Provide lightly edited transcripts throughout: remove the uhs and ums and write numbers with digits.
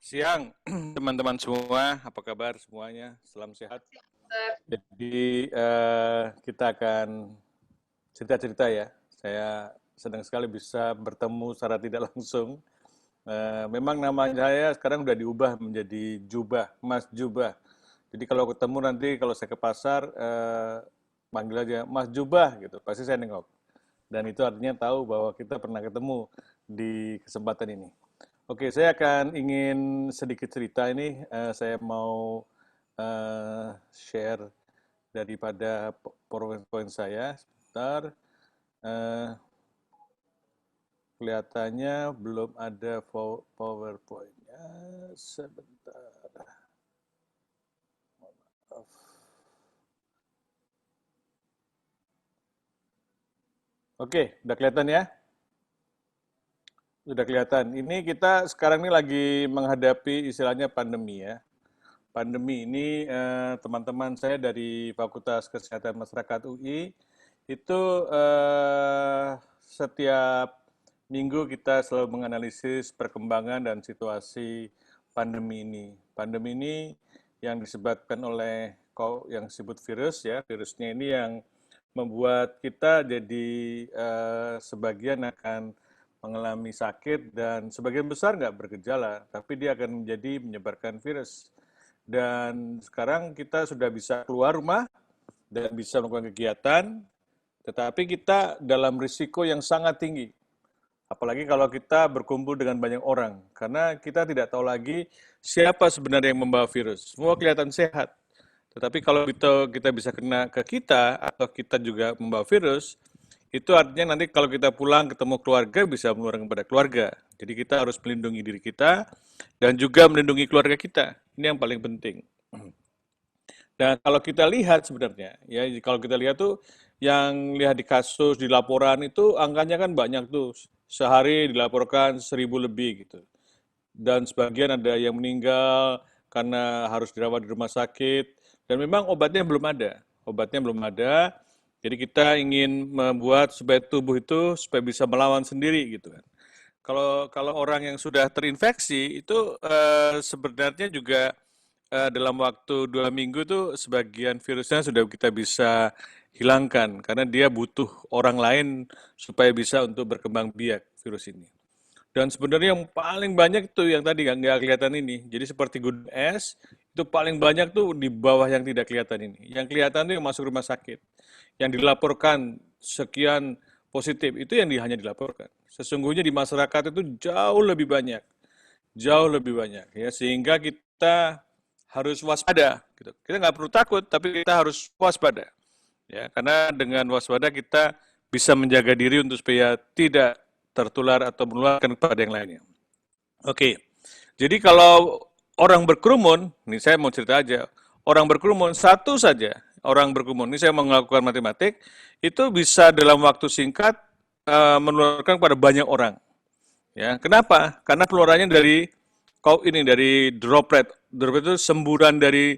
Siang, teman-teman semua. Apa kabar semuanya? Salam sehat. Jadi kita akan cerita-cerita ya. Saya senang sekali bisa bertemu secara tidak langsung. Memang nama saya sekarang udah diubah menjadi Jubah, Mas Jubah. Jadi kalau ketemu nanti kalau saya ke pasar, panggil aja Mas Jubah gitu. Pasti saya nengok. Dan itu artinya tahu bahwa kita pernah ketemu di kesempatan ini. Oke, saya akan ingin sedikit cerita ini. Saya mau share daripada PowerPoint saya. Sebentar. Eh, Kelihatannya belum ada PowerPoint-nya. Sebentar. Oke, udah kelihatan ya? Sudah kelihatan. Ini kita sekarang ini lagi menghadapi istilahnya pandemi ya. Pandemi ini teman-teman saya dari Fakultas Kesehatan Masyarakat UI itu setiap minggu kita selalu menganalisis perkembangan dan situasi pandemi ini. Pandemi ini yang disebabkan oleh yang disebut virus ya, virusnya ini yang membuat kita jadi sebagian akan mengalami sakit dan sebagian besar nggak bergejala, tapi dia akan menjadi menyebarkan virus. Dan sekarang kita sudah bisa keluar rumah dan bisa melakukan kegiatan, tetapi kita dalam risiko yang sangat tinggi. Apalagi kalau kita berkumpul dengan banyak orang, karena kita tidak tahu lagi siapa sebenarnya yang membawa virus. Semua kelihatan sehat, tetapi kalau kita bisa kena ke kita, atau kita juga membawa virus, itu artinya nanti kalau kita pulang ketemu keluarga bisa menularkan kepada keluarga. Jadi kita harus melindungi diri kita dan juga melindungi keluarga kita. Ini yang paling penting. Dan kalau kita lihat sebenarnya, ya kalau kita lihat tuh yang lihat di kasus, di laporan itu angkanya kan banyak tuh. Sehari dilaporkan 1.000 lebih gitu. Dan sebagian ada yang meninggal karena harus dirawat di rumah sakit. Dan memang obatnya belum ada. Obatnya belum ada. Jadi kita ingin membuat supaya tubuh itu supaya bisa melawan sendiri gitu kan. Kalau orang yang sudah terinfeksi itu sebenarnya juga dalam waktu 2 minggu tuh sebagian virusnya sudah kita bisa hilangkan karena dia butuh orang lain supaya bisa untuk berkembang biak virus ini. Dan sebenarnya yang paling banyak itu yang tadi nggak kelihatan ini. Jadi seperti gunung es, itu paling banyak tuh di bawah yang tidak kelihatan ini. Yang kelihatan itu yang masuk rumah sakit. Yang dilaporkan sekian positif, itu yang hanya dilaporkan. Sesungguhnya di masyarakat itu jauh lebih banyak. Jauh lebih banyak. Ya, sehingga kita harus waspada. Gitu. Kita nggak perlu takut, tapi kita harus waspada. Ya, karena dengan waspada kita bisa menjaga diri untuk supaya tidak tertular atau menularkan kepada yang lainnya. Oke, jadi kalau orang berkerumun, ini saya mau cerita aja, orang berkerumun satu saja, orang berkerumun, ini saya mau melakukan matematik, itu bisa dalam waktu singkat menularkan kepada banyak orang. Ya, kenapa? Karena penularannya dari droplet. Droplet itu semburan dari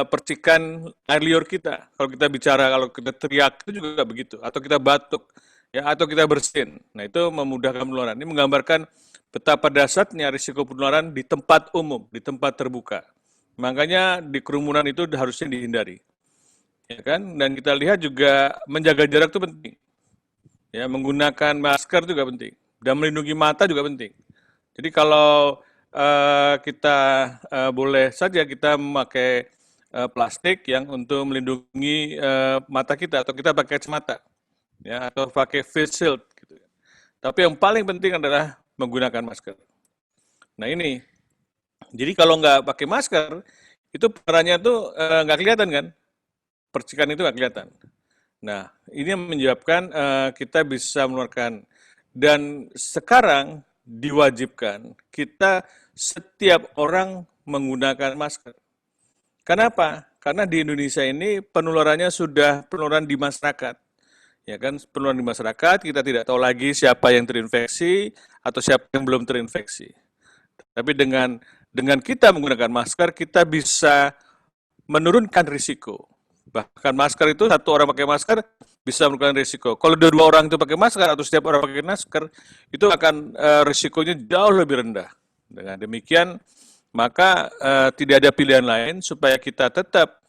percikan air liur kita. Kalau kita bicara, kalau kita teriak itu juga begitu, atau kita batuk, ya, atau kita bersin. Nah, itu memudahkan penularan. Ini menggambarkan betapa dahsyatnya risiko penularan di tempat umum, di tempat terbuka. Makanya di kerumunan itu harusnya dihindari. Ya kan? Dan kita lihat juga menjaga jarak itu penting. Ya, menggunakan masker juga penting. Dan melindungi mata juga penting. Jadi kalau kita boleh saja kita memakai plastik yang untuk melindungi mata kita, atau kita pakai kacamata, ya, atau pakai face shield. Gitu. Tapi yang paling penting adalah menggunakan masker. Nah ini, jadi kalau nggak pakai masker, itu perannya tuh nggak kelihatan kan, percikan itu nggak kelihatan. Nah ini yang menyebabkan kita bisa mengeluarkan, dan sekarang diwajibkan kita setiap orang menggunakan masker. Kenapa? Karena di Indonesia ini penularannya sudah penularan di masyarakat. Ya kan, penularan di masyarakat, kita tidak tahu lagi siapa yang terinfeksi atau siapa yang belum terinfeksi. Tapi dengan kita menggunakan masker, kita bisa menurunkan risiko. Bahkan masker itu, satu orang pakai masker bisa menurunkan risiko. Kalau dua orang itu pakai masker atau setiap orang pakai masker, itu akan risikonya jauh lebih rendah. Dengan demikian, maka tidak ada pilihan lain supaya kita tetap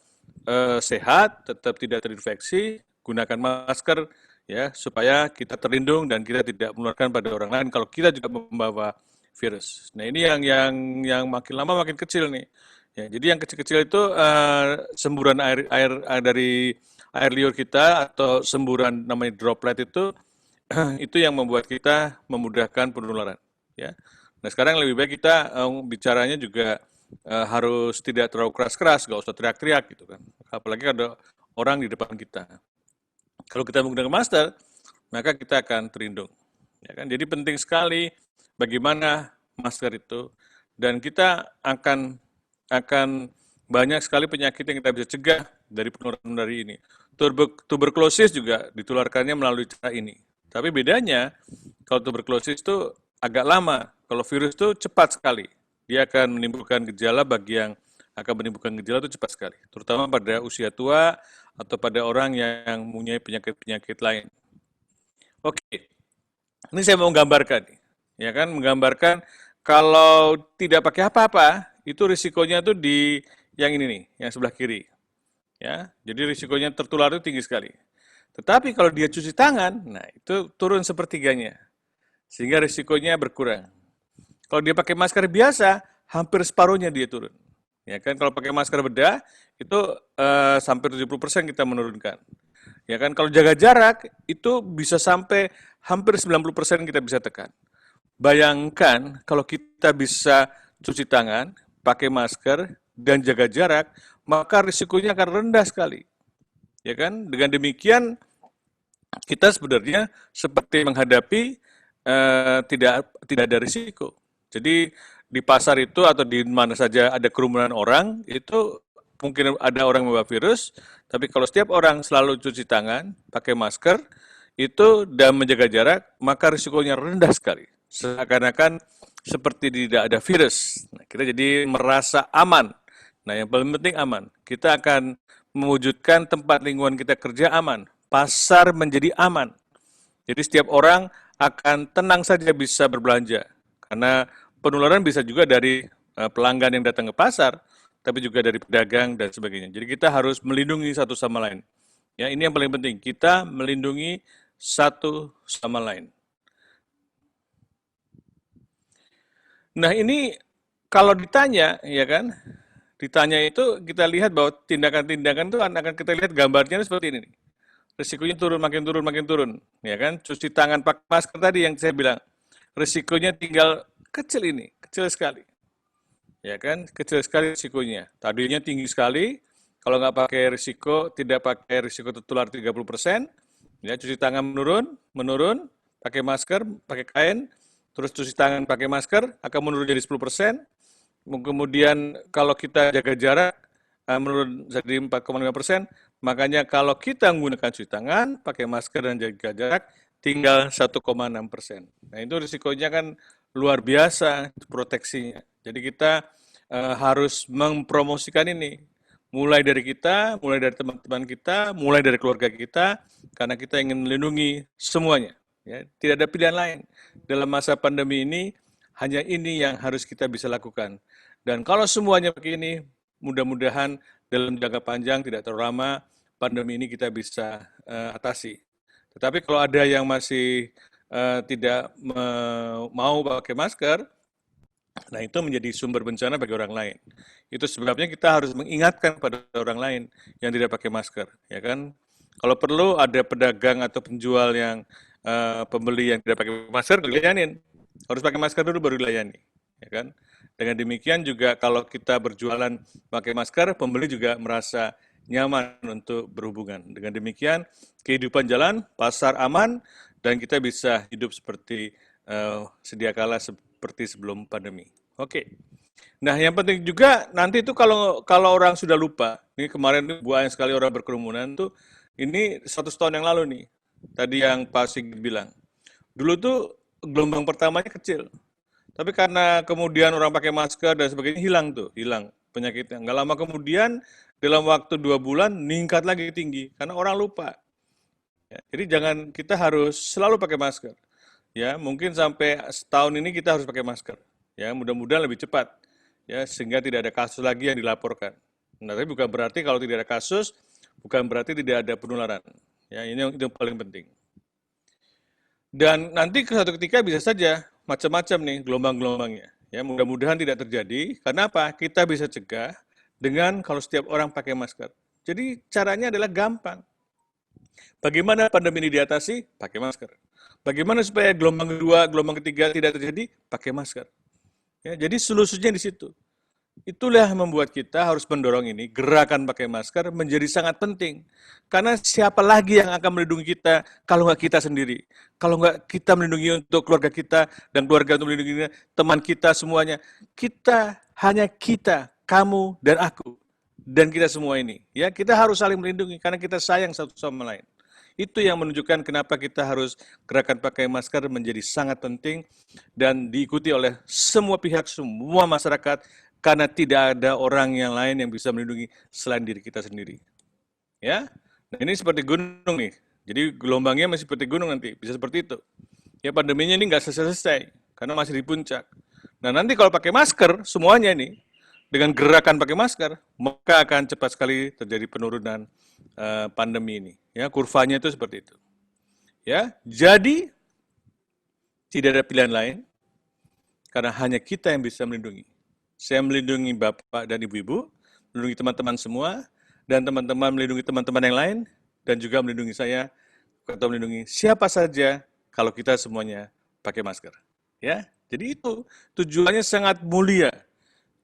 sehat, tetap tidak terinfeksi, gunakan masker ya supaya kita terlindung dan kita tidak menularkan pada orang lain kalau kita juga membawa virus. Nah, ini yang makin lama makin kecil nih. Ya, jadi yang kecil-kecil itu semburan air dari air liur kita atau semburan namanya droplet itu itu yang membuat kita memudahkan penularan ya. Nah, sekarang lebih baik kita bicaranya juga harus tidak terlalu keras-keras, nggak usah teriak-teriak gitu kan. Apalagi ada orang di depan kita. Kalau kita menggunakan masker, maka kita akan terlindung. Ya kan? Jadi penting sekali bagaimana masker itu, dan kita akan banyak sekali penyakit yang kita bisa cegah dari penularan dari ini. Tuberkulosis juga ditularkannya melalui cara ini. Tapi bedanya, kalau tuberkulosis itu agak lama, kalau virus itu cepat sekali. Dia akan menimbulkan gejala bagi yang akan menimbulkan gejala itu cepat sekali, terutama pada usia tua atau pada orang yang mempunyai penyakit-penyakit lain. Oke, ini saya mau menggambarkan, ya kan, menggambarkan kalau tidak pakai apa-apa, itu risikonya tuh di yang ini nih, yang sebelah kiri. Ya, jadi risikonya tertular itu tinggi sekali. Tetapi kalau dia cuci tangan, nah itu turun sepertiganya, sehingga risikonya berkurang. Kalau dia pakai masker biasa, hampir separuhnya dia turun. Ya kan, kalau pakai masker bedah, itu sampai 70% kita menurunkan. Ya kan, kalau jaga jarak, itu bisa sampai hampir 90% kita bisa tekan. Bayangkan kalau kita bisa cuci tangan, pakai masker, dan jaga jarak, maka risikonya akan rendah sekali. Ya kan, dengan demikian kita sebenarnya seperti menghadapi tidak ada risiko. Jadi di pasar itu atau di mana saja ada kerumunan orang, itu mungkin ada orang membawa virus, tapi kalau setiap orang selalu cuci tangan, pakai masker, itu dan menjaga jarak, maka risikonya rendah sekali. Seakan-akan seperti tidak ada virus. Nah, kita jadi merasa aman. Nah, yang paling penting aman. Kita akan mewujudkan tempat lingkungan kita kerja aman. Pasar menjadi aman. Jadi setiap orang akan tenang saja bisa berbelanja. Karena penularan bisa juga dari pelanggan yang datang ke pasar, tapi juga dari pedagang dan sebagainya. Jadi kita harus melindungi satu sama lain. Ya, ini yang paling penting. Kita melindungi satu sama lain. Nah, ini kalau ditanya, ya kan? Ditanya itu kita lihat bahwa tindakan-tindakan itu akan kita lihat gambarnya seperti ini. Risikonya turun, makin turun. Ya kan? Cuci tangan pakai masker tadi yang saya bilang. Risikonya tinggal kecil ini, kecil sekali. Ya kan? Kecil sekali risikonya. Tadinya tinggi sekali, kalau nggak pakai risiko, tidak pakai risiko tertular 30%, ya cuci tangan menurun, pakai masker, pakai kain, terus cuci tangan pakai masker, akan menurun jadi 10%, kemudian kalau kita jaga jarak, menurun jadi 4,5%, makanya kalau kita menggunakan cuci tangan, pakai masker dan jaga jarak, tinggal 1,6%. Nah itu risikonya kan luar biasa proteksinya. Jadi kita harus mempromosikan ini, mulai dari kita, mulai dari teman-teman kita, mulai dari keluarga kita, karena kita ingin melindungi semuanya. Ya, tidak ada pilihan lain. Dalam masa pandemi ini, hanya ini yang harus kita bisa lakukan. Dan kalau semuanya begini, mudah-mudahan dalam jangka panjang, tidak terlalu lama, pandemi ini kita bisa atasi. Tetapi kalau ada yang masih tidak mau pakai masker, nah itu menjadi sumber bencana bagi orang lain. Itu sebabnya kita harus mengingatkan pada orang lain yang tidak pakai masker, ya kan? Kalau perlu ada pedagang atau penjual yang pembeli yang tidak pakai masker, dilayanin. Harus pakai masker dulu baru dilayani, ya kan? Dengan demikian juga kalau kita berjualan pakai masker, pembeli juga merasa nyaman untuk berhubungan. Dengan demikian, kehidupan jalan, pasar aman, dan kita bisa hidup seperti sedia kala seperti sebelum pandemi. Oke. Nah, yang penting juga nanti itu kalau orang sudah lupa, ini kemarin banyak sekali orang berkerumunan tuh, ini 100 tahun yang lalu nih, tadi yang Pak Sigit bilang. Dulu tuh gelombang pertamanya kecil, tapi karena kemudian orang pakai masker dan sebagainya hilang penyakitnya. Nggak lama kemudian dalam waktu 2 bulan meningkat lagi tinggi karena orang lupa. Ya, jadi jangan, kita harus selalu pakai masker. Ya, mungkin sampai setahun ini kita harus pakai masker. Ya, mudah-mudahan lebih cepat, ya, sehingga tidak ada kasus lagi yang dilaporkan. Nah, tapi bukan berarti kalau tidak ada kasus, bukan berarti tidak ada penularan. Ya, ini yang paling penting. Dan nanti ke suatu ketika bisa saja macam-macam nih gelombang-gelombangnya. Ya, mudah-mudahan tidak terjadi. Karena apa? Kita bisa cegah dengan kalau setiap orang pakai masker. Jadi caranya adalah gampang. Bagaimana pandemi ini diatasi? Pakai masker. Bagaimana supaya gelombang kedua, gelombang ketiga tidak terjadi? Pakai masker. Ya, jadi solusinya di situ. Itulah yang membuat kita harus mendorong ini, gerakan pakai masker menjadi sangat penting. Karena siapa lagi yang akan melindungi kita kalau nggak kita sendiri? Kalau nggak kita melindungi untuk keluarga kita, dan keluarga untuk melindungi teman kita semuanya. Hanya kita, kamu, dan aku. Dan kita semua ini. Ya, kita harus saling melindungi karena kita sayang satu sama lain. Itu yang menunjukkan kenapa kita harus gerakan pakai masker menjadi sangat penting dan diikuti oleh semua pihak, semua masyarakat, karena tidak ada orang yang lain yang bisa melindungi selain diri kita sendiri. Ya, nah, ini seperti gunung nih. Jadi gelombangnya masih seperti gunung nanti, bisa seperti itu. Ya, pandeminya ini nggak selesai karena masih di puncak. Nah, nanti kalau pakai masker semuanya ini dengan gerakan pakai masker, maka akan cepat sekali terjadi penurunan pandemi ini. Ya, kurvanya itu seperti itu. Ya, jadi tidak ada pilihan lain karena hanya kita yang bisa melindungi. Saya melindungi Bapak dan Ibu-ibu, melindungi teman-teman semua, dan teman-teman melindungi teman-teman yang lain, dan juga melindungi saya atau melindungi siapa saja kalau kita semuanya pakai masker. Ya, jadi itu tujuannya sangat mulia.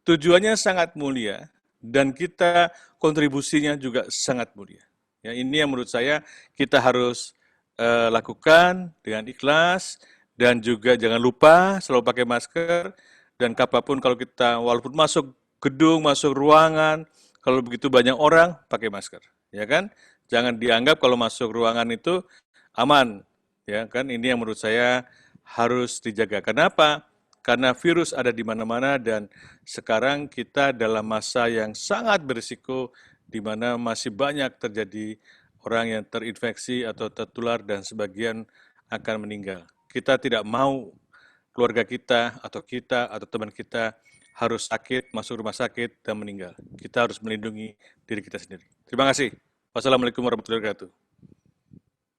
Tujuannya sangat mulia dan kita kontribusinya juga sangat mulia. Ya, ini yang menurut saya kita harus lakukan dengan ikhlas dan juga jangan lupa selalu pakai masker dan kapanpun kalau kita walaupun masuk gedung, masuk ruangan, kalau begitu banyak orang pakai masker, ya kan? Jangan dianggap kalau masuk ruangan itu aman, ya kan? Ini yang menurut saya harus dijaga. Kenapa? Karena virus ada di mana-mana dan sekarang kita dalam masa yang sangat berisiko di mana masih banyak terjadi orang yang terinfeksi atau tertular dan sebagian akan meninggal. Kita tidak mau keluarga kita atau teman kita harus sakit, masuk rumah sakit dan meninggal. Kita harus melindungi diri kita sendiri. Terima kasih. Wassalamualaikum warahmatullahi wabarakatuh.